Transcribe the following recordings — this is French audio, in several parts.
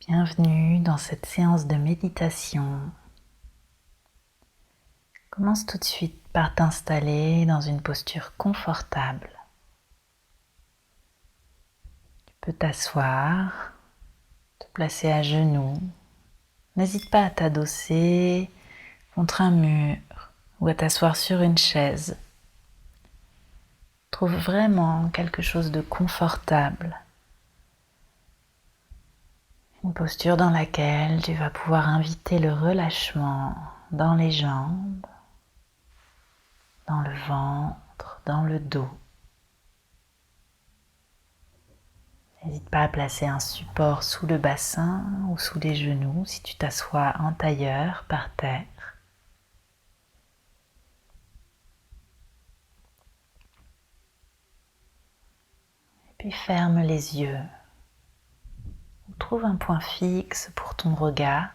Bienvenue dans cette séance de méditation. Commence tout de suite par t'installer dans une posture confortable. Tu peux t'asseoir, te placer à genoux. N'hésite pas à t'adosser contre un mur ou à t'asseoir sur une chaise. Trouve vraiment quelque chose de confortable. Une posture dans laquelle tu vas pouvoir inviter le relâchement dans les jambes, dans le ventre, dans le dos. N'hésite pas à placer un support sous le bassin ou sous les genoux si tu t'assois en tailleur par terre. Et puis ferme les yeux. Trouve un point fixe pour ton regard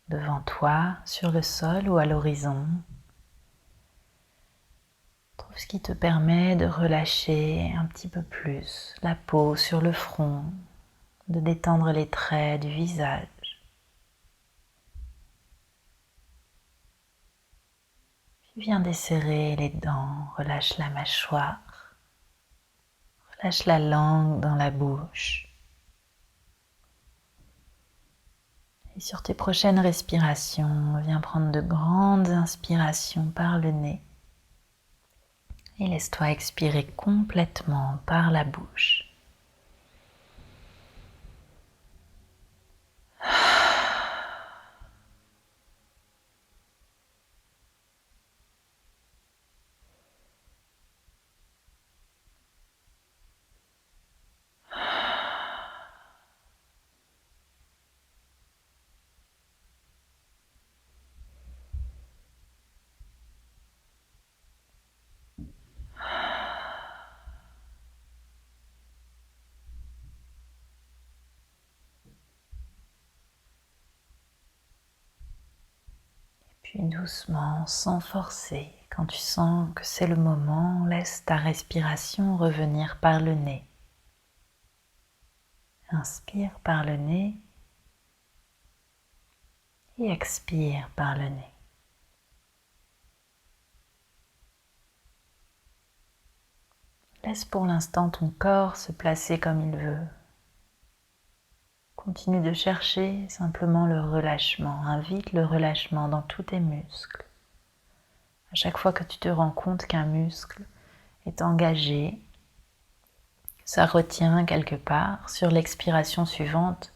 devant toi, sur le sol ou à l'horizon. Trouve ce qui te permet de relâcher un petit peu plus la peau sur le front, de détendre les traits du visage. Puis viens desserrer les dents, relâche la mâchoire, relâche la langue dans la bouche. Et sur tes prochaines respirations, viens prendre de grandes inspirations par le nez et laisse-toi expirer complètement par la bouche. Puis doucement, sans forcer, quand tu sens que c'est le moment, laisse ta respiration revenir par le nez. Inspire par le nez et expire par le nez. Laisse pour l'instant ton corps se placer comme il veut. Continue de chercher simplement le relâchement. Invite le relâchement dans tous tes muscles. À chaque fois que tu te rends compte qu'un muscle est engagé, ça retient quelque part, sur l'expiration suivante,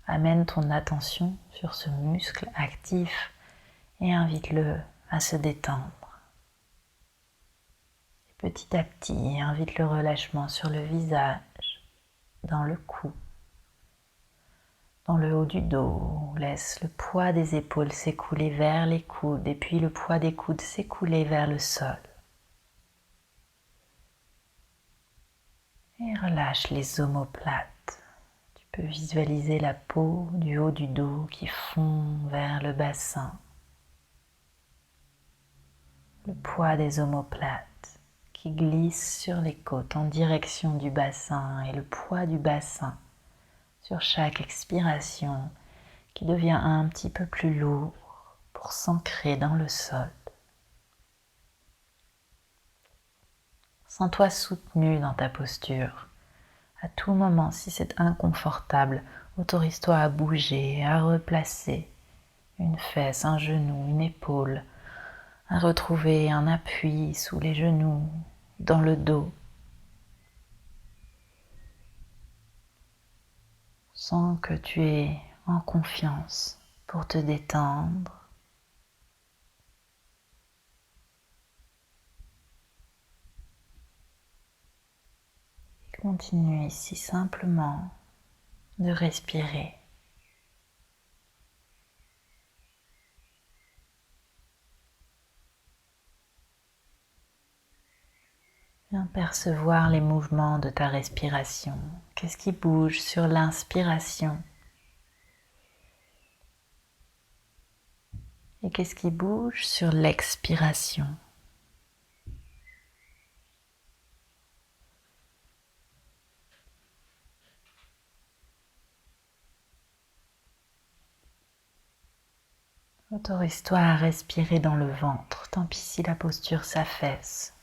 amène ton attention sur ce muscle actif et invite-le à se détendre. Et petit à petit, invite le relâchement sur le visage, dans le cou, dans le haut du dos. Laisse le poids des épaules s'écouler vers les coudes et puis le poids des coudes s'écouler vers le sol. Et relâche les omoplates. Tu peux visualiser la peau du haut du dos qui fond vers le bassin. Le poids des omoplates qui glisse sur les côtes en direction du bassin et le poids du bassin sur chaque expiration qui devient un petit peu plus lourd pour s'ancrer dans le sol. Sens-toi soutenu dans ta posture. À tout moment, si c'est inconfortable, autorise-toi à bouger, à replacer une fesse, un genou, une épaule, à retrouver un appui sous les genoux, dans le dos. Sens que tu es en confiance pour te détendre. Et continue ici simplement de respirer. Viens percevoir les mouvements de ta respiration. Qu'est-ce qui bouge sur l'inspiration? Et qu'est-ce qui bouge sur l'expiration? Autorise-toi à respirer dans le ventre, tant pis si la posture s'affaisse,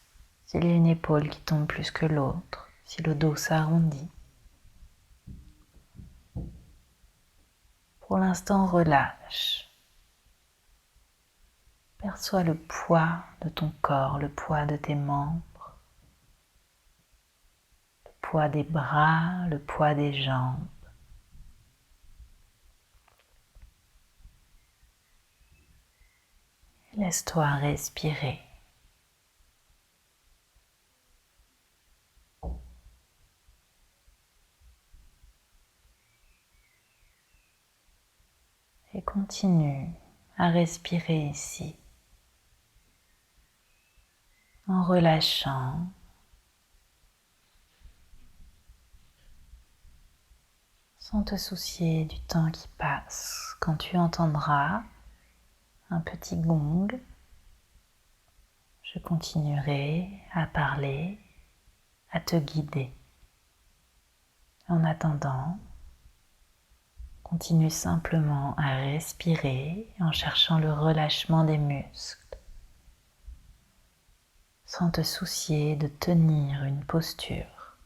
s'il y a une épaule qui tombe plus que l'autre, si le dos s'arrondit. Pour l'instant, relâche. Perçois le poids de ton corps, le poids de tes membres, le poids des bras, le poids des jambes. Laisse-toi respirer. Et continue à respirer ici en relâchant, sans te soucier du temps qui passe. Quand tu entendras un petit gong, je continuerai à parler, à te guider. En attendant, continue simplement à respirer en cherchant le relâchement des muscles, sans te soucier de tenir une posture.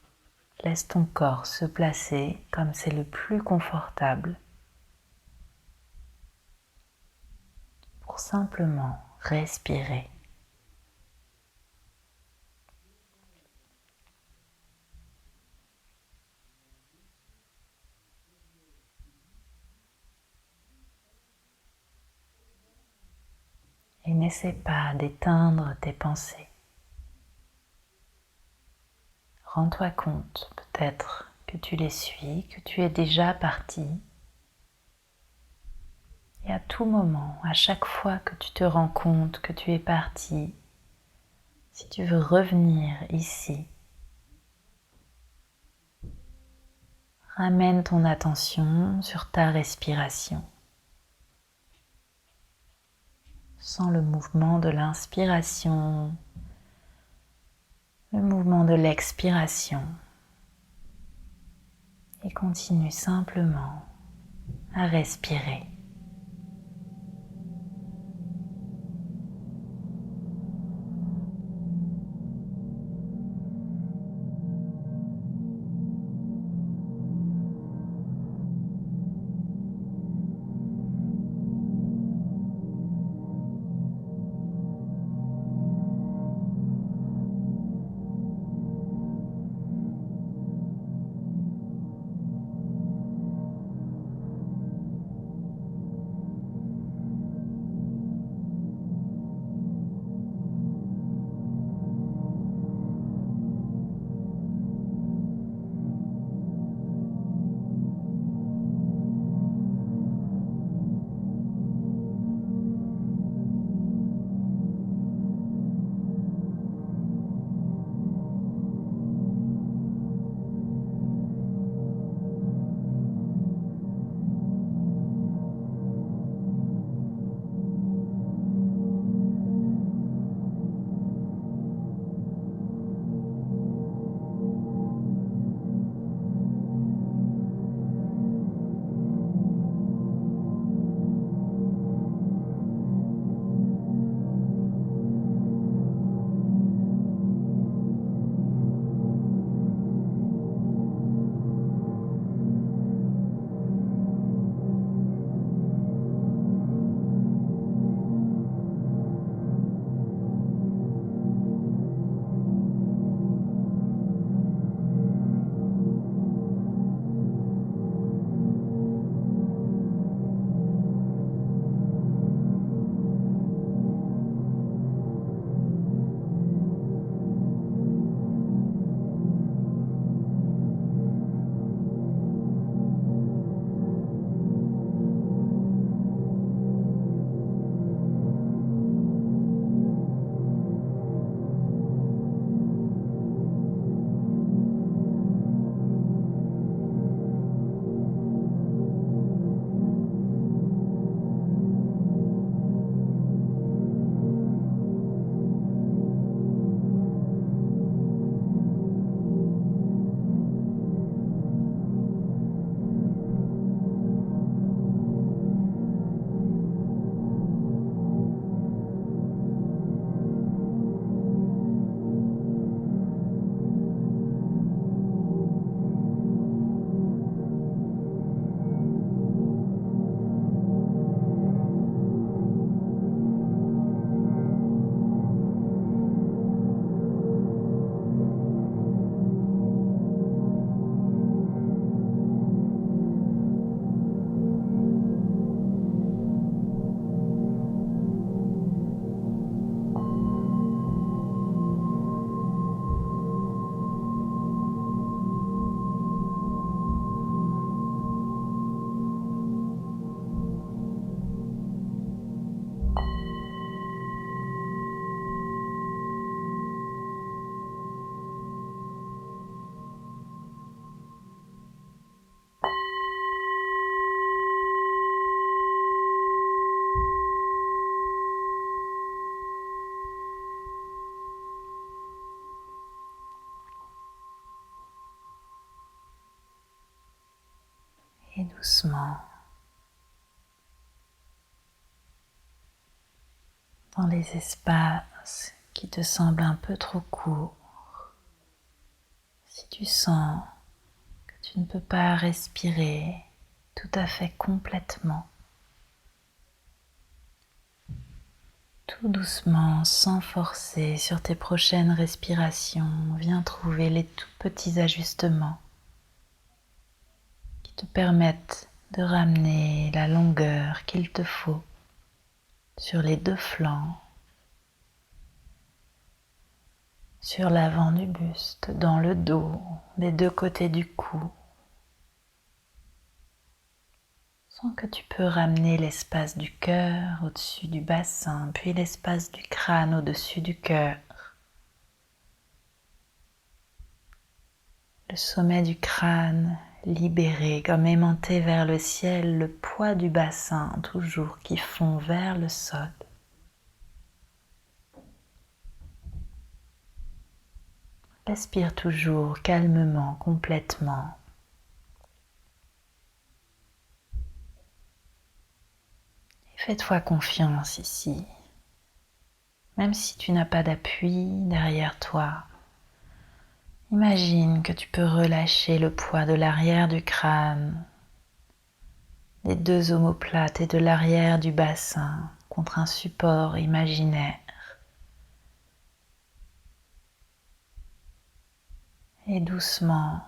Laisse ton corps se placer comme c'est le plus confortable pour simplement respirer. Et n'essaie pas d'éteindre tes pensées. Rends-toi compte peut-être que tu les suis, que tu es déjà parti. Et à tout moment, à chaque fois que tu te rends compte que tu es parti, si tu veux revenir ici, ramène ton attention sur ta respiration. Sens le mouvement de l'inspiration, le mouvement de l'expiration et continue simplement à respirer. Et doucement, dans les espaces qui te semblent un peu trop courts, si tu sens que tu ne peux pas respirer tout à fait complètement, tout doucement, sans forcer sur tes prochaines respirations, viens trouver les tout petits ajustements qui te permettent de ramener la longueur qu'il te faut sur les deux flancs, sur l'avant du buste, dans le dos, des deux côtés du cou. Sens que tu peux ramener l'espace du cœur au-dessus du bassin, puis l'espace du crâne au-dessus du cœur. Le sommet du crâne libéré, comme aimanté vers le ciel, le poids du bassin toujours qui fond vers le sol. Respire toujours calmement, complètement. Et fais-toi confiance ici. Même si tu n'as pas d'appui derrière toi, imagine que tu peux relâcher le poids de l'arrière du crâne, des deux omoplates et de l'arrière du bassin contre un support imaginaire. Et doucement,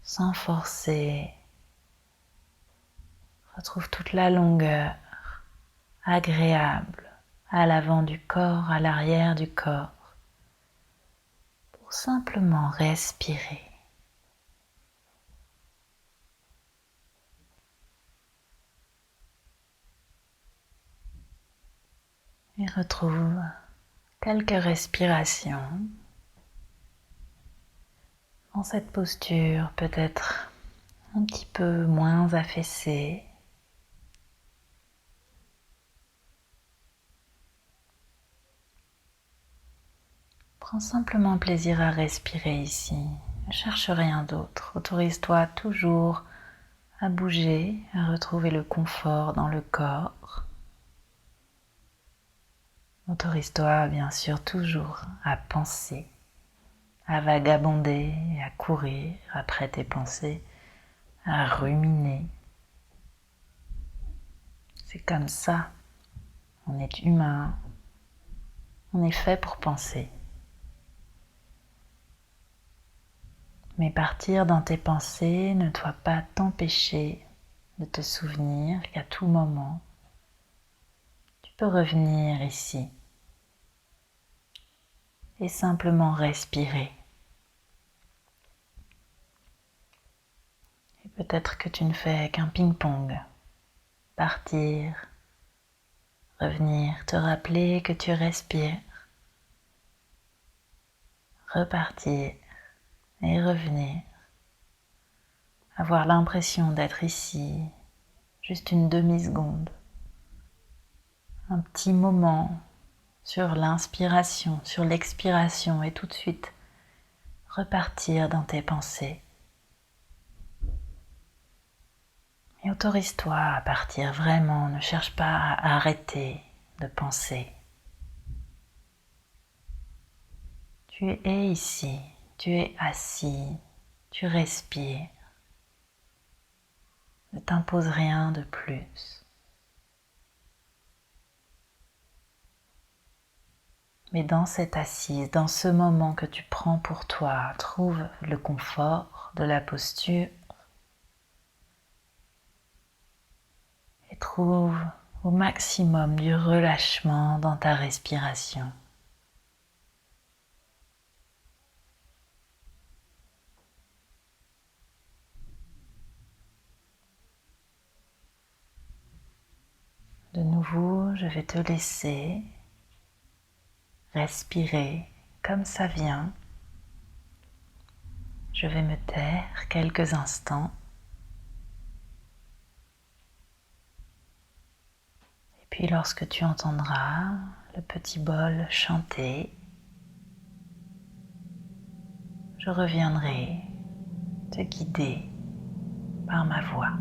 sans forcer, retrouve toute la longueur agréable à l'avant du corps, à l'arrière du corps, pour simplement respirer. Et retrouve quelques respirations dans cette posture peut-être un petit peu moins affaissée. Prends simplement plaisir à respirer ici. Ne cherche rien d'autre. Autorise-toi toujours à bouger, à retrouver le confort dans le corps. Autorise-toi bien sûr toujours à penser, à vagabonder, à courir après tes pensées, à ruminer. C'est comme ça. On est humain. On est fait pour penser. Mais partir dans tes pensées ne doit pas t'empêcher de te souvenir qu'à tout moment, tu peux revenir ici et simplement respirer. Et peut-être que tu ne fais qu'un ping-pong. Partir, revenir, te rappeler que tu respires, repartir et revenir. Avoir l'impression d'être ici, juste une demi-seconde, un petit moment sur l'inspiration, sur l'expiration et tout de suite repartir dans tes pensées. Et autorise-toi à partir vraiment, ne cherche pas à arrêter de penser. Tu es ici, tu es assis, tu respires. Ne t'impose rien de plus. Mais dans cette assise, dans ce moment que tu prends pour toi, trouve le confort de la posture et trouve au maximum du relâchement dans ta respiration. De nouveau, je vais te laisser respirer comme ça vient. Je vais me taire quelques instants. Et puis lorsque tu entendras le petit bol chanter, je reviendrai te guider par ma voix.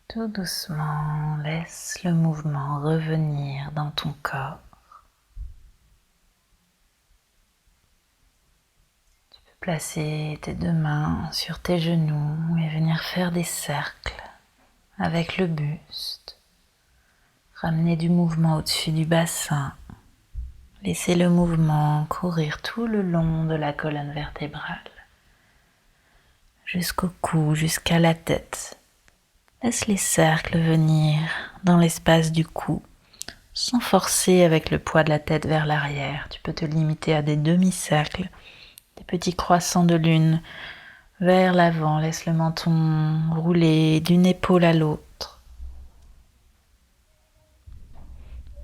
Tout doucement, laisse le mouvement revenir dans ton corps. Tu peux placer tes deux mains sur tes genoux et venir faire des cercles avec le buste. Ramener du mouvement au-dessus du bassin. Laissez le mouvement courir tout le long de la colonne vertébrale, jusqu'au cou, jusqu'à la tête. Laisse les cercles venir dans l'espace du cou, sans forcer avec le poids de la tête vers l'arrière. Tu peux te limiter à des demi-cercles, des petits croissants de lune vers l'avant. Laisse le menton rouler d'une épaule à l'autre,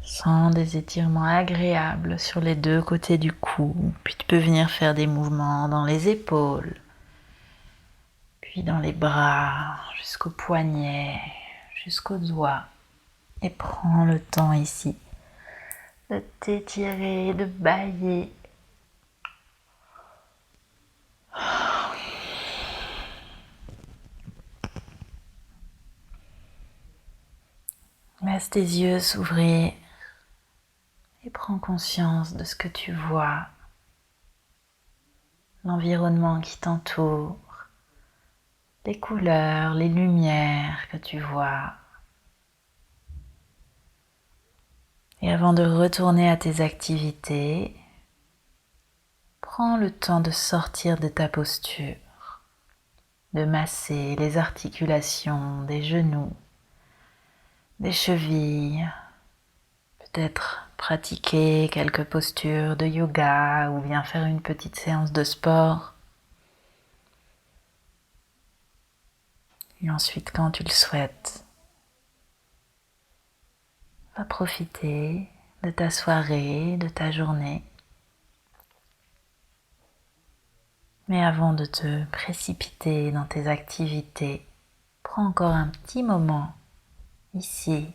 sans des étirements agréables sur les deux côtés du cou. Puis tu peux venir faire des mouvements dans les épaules, puis dans les bras, jusqu'aux poignets, jusqu'aux doigts. Et prends le temps ici de t'étirer, de bâiller. Laisse tes yeux s'ouvrir et prends conscience de ce que tu vois, l'environnement qui t'entoure, les couleurs, les lumières que tu vois. Et avant de retourner à tes activités, prends le temps de sortir de ta posture, de masser les articulations des genoux, des chevilles, peut-être pratiquer quelques postures de yoga ou bien faire une petite séance de sport. Et ensuite, quand tu le souhaites, va profiter de ta soirée, de ta journée. Mais avant de te précipiter dans tes activités, prends encore un petit moment ici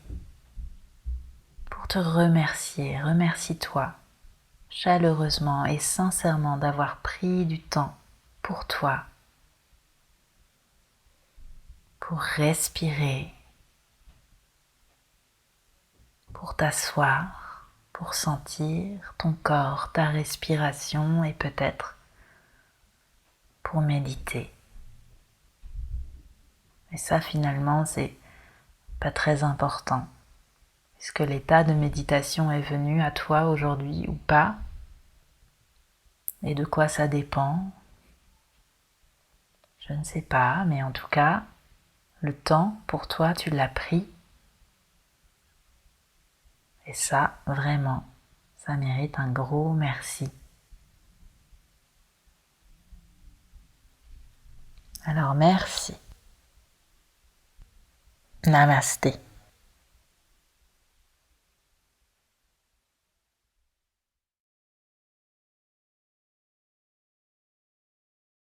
pour te remercier. Remercie-toi chaleureusement et sincèrement d'avoir pris du temps pour toi, pour respirer, pour t'asseoir, pour sentir ton corps, ta respiration et peut-être pour méditer. Et ça finalement c'est pas très important. Est-ce que l'état de méditation est venu à toi aujourd'hui ou pas? Et de quoi ça dépend? Je ne sais pas, mais en tout cas, le temps pour toi, tu l'as pris. Et ça, vraiment, ça mérite un gros merci. Alors merci. Namasté.